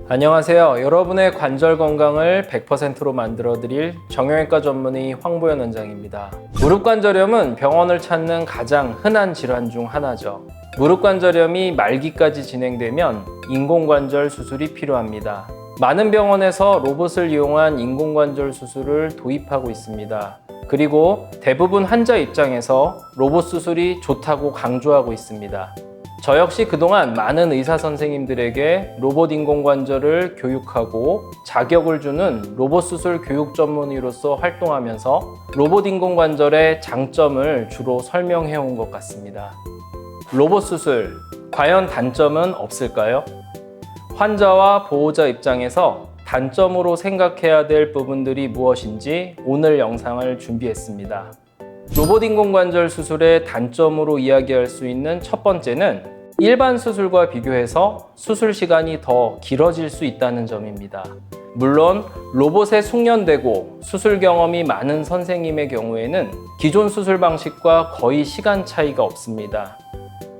안녕하세요. 여러분의 관절 건강을 100%로 만들어드릴 정형외과 전문의 황보현 원장입니다. 무릎관절염은 병원을 찾는 가장 흔한 질환 중 하나죠. 무릎관절염이 말기까지 진행되면 인공관절 수술이 필요합니다. 많은 병원에서 로봇을 이용한 인공관절 수술을 도입하고 있습니다. 그리고 대부분 환자 입장에서 로봇 수술이 좋다고 강조하고 있습니다. 저 역시 그동안 많은 의사 선생님들에게 로봇 인공관절을 교육하고 자격을 주는 로봇 수술 교육 전문의로서 활동하면서 로봇 인공관절의 장점을 주로 설명해 온 것 같습니다. 로봇 수술, 과연 단점은 없을까요? 환자와 보호자 입장에서 단점으로 생각해야 될 부분들이 무엇인지 오늘 영상을 준비했습니다. 로봇 인공관절 수술의 단점으로 이야기할 수 있는 첫 번째는 일반 수술과 비교해서 수술 시간이 더 길어질 수 있다는 점입니다. 물론 로봇에 숙련되고 수술 경험이 많은 선생님의 경우에는 기존 수술 방식과 거의 시간 차이가 없습니다.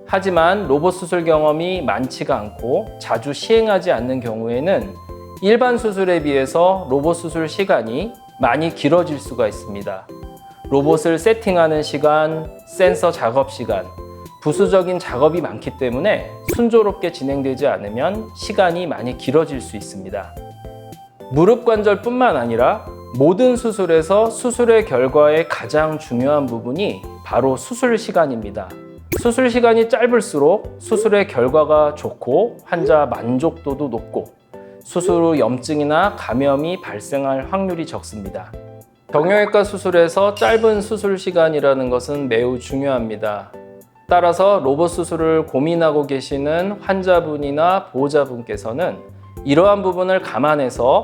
하지만 로봇 수술 경험이 많지가 않고 자주 시행하지 않는 경우에는 일반 수술에 비해서 로봇 수술 시간이 많이 길어질 수가 있습니다. 로봇을 세팅하는 시간, 센서 작업 시간, 부수적인 작업이 많기 때문에 순조롭게 진행되지 않으면 시간이 많이 길어질 수 있습니다. 무릎 관절뿐만 아니라 모든 수술에서 수술의 결과의 가장 중요한 부분이 바로 수술 시간입니다. 수술 시간이 짧을수록 수술의 결과가 좋고 환자 만족도도 높고 수술 후 염증이나 감염이 발생할 확률이 적습니다. 정형외과 수술에서 짧은 수술 시간이라는 것은 매우 중요합니다. 따라서 로봇 수술을 고민하고 계시는 환자분이나 보호자분께서는 이러한 부분을 감안해서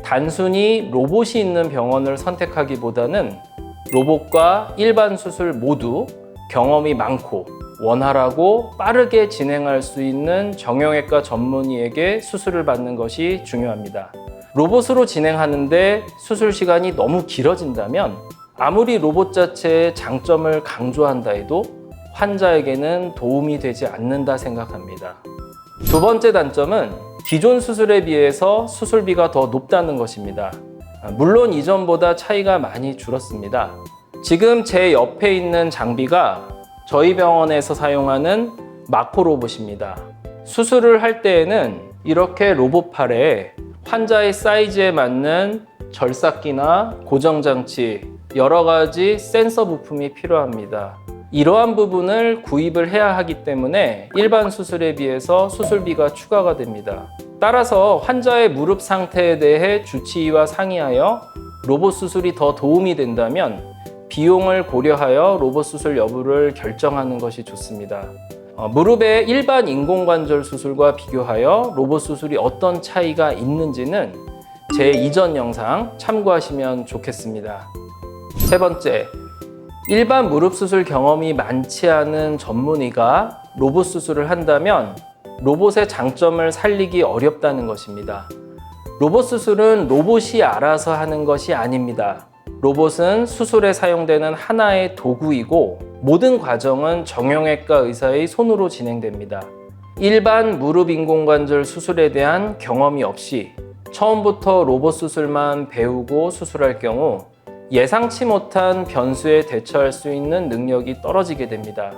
단순히 로봇이 있는 병원을 선택하기보다는 로봇과 일반 수술 모두 경험이 많고 원활하고 빠르게 진행할 수 있는 정형외과 전문의에게 수술을 받는 것이 중요합니다. 로봇으로 진행하는데 수술 시간이 너무 길어진다면 아무리 로봇 자체의 장점을 강조한다 해도 환자에게는 도움이 되지 않는다 생각합니다. 두 번째 단점은 기존 수술에 비해서 수술비가 더 높다는 것입니다. 물론 이전보다 차이가 많이 줄었습니다. 지금 제 옆에 있는 장비가 저희 병원에서 사용하는 마코 로봇입니다. 수술을 할 때에는 이렇게 로봇팔에 환자의 사이즈에 맞는 절삭기나 고정장치, 여러 가지 센서 부품이 필요합니다. 이러한 부분을 구입을 해야 하기 때문에 일반 수술에 비해서 수술비가 추가가 됩니다. 따라서 환자의 무릎 상태에 대해 주치의와 상의하여 로봇 수술이 더 도움이 된다면 비용을 고려하여 로봇 수술 여부를 결정하는 것이 좋습니다. 무릎의 일반 인공관절 수술과 비교하여 로봇 수술이 어떤 차이가 있는지는 제 이전 영상 참고하시면 좋겠습니다. 세 번째, 일반 무릎 수술 경험이 많지 않은 전문의가 로봇 수술을 한다면 로봇의 장점을 살리기 어렵다는 것입니다. 로봇 수술은 로봇이 알아서 하는 것이 아닙니다. 로봇은 수술에 사용되는 하나의 도구이고 모든 과정은 정형외과 의사의 손으로 진행됩니다. 일반 무릎 인공관절 수술에 대한 경험이 없이 처음부터 로봇 수술만 배우고 수술할 경우 예상치 못한 변수에 대처할 수 있는 능력이 떨어지게 됩니다.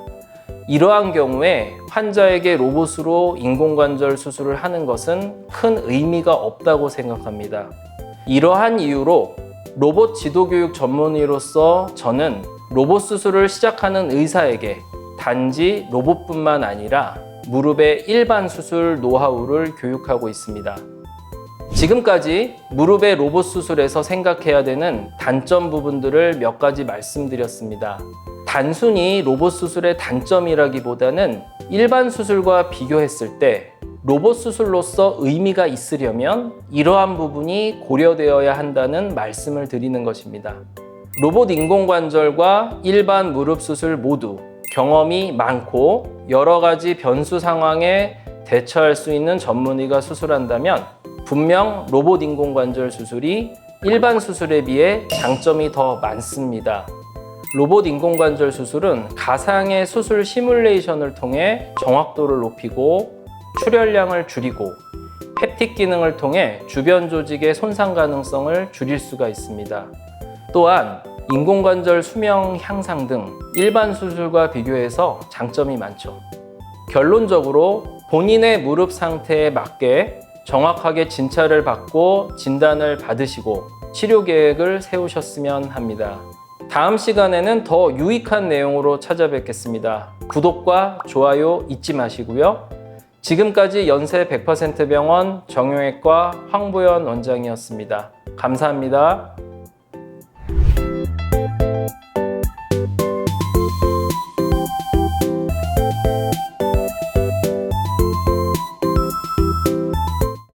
이러한 경우에 환자에게 로봇으로 인공관절 수술을 하는 것은 큰 의미가 없다고 생각합니다. 이러한 이유로 로봇 지도교육 전문의로서 저는 로봇 수술을 시작하는 의사에게 단지 로봇뿐만 아니라 무릎의 일반 수술 노하우를 교육하고 있습니다. 지금까지 무릎의 로봇 수술에서 생각해야 되는 단점 부분들을 몇 가지 말씀드렸습니다. 단순히 로봇 수술의 단점이라기보다는 일반 수술과 비교했을 때 로봇 수술로서 의미가 있으려면 이러한 부분이 고려되어야 한다는 말씀을 드리는 것입니다. 로봇 인공관절과 일반 무릎 수술 모두 경험이 많고 여러 가지 변수 상황에 대처할 수 있는 전문의가 수술한다면 분명 로봇 인공관절 수술이 일반 수술에 비해 장점이 더 많습니다. 로봇 인공관절 수술은 가상의 수술 시뮬레이션을 통해 정확도를 높이고 출혈량을 줄이고 햅틱 기능을 통해 주변 조직의 손상 가능성을 줄일 수가 있습니다. 또한 인공관절 수명 향상 등 일반 수술과 비교해서 장점이 많죠. 결론적으로 본인의 무릎 상태에 맞게 정확하게 진찰을 받고 진단을 받으시고 치료 계획을 세우셨으면 합니다. 다음 시간에는 더 유익한 내용으로 찾아뵙겠습니다. 구독과 좋아요 잊지 마시고요. 지금까지 연세 100% 병원 정형외과 황보현 원장이었습니다. 감사합니다.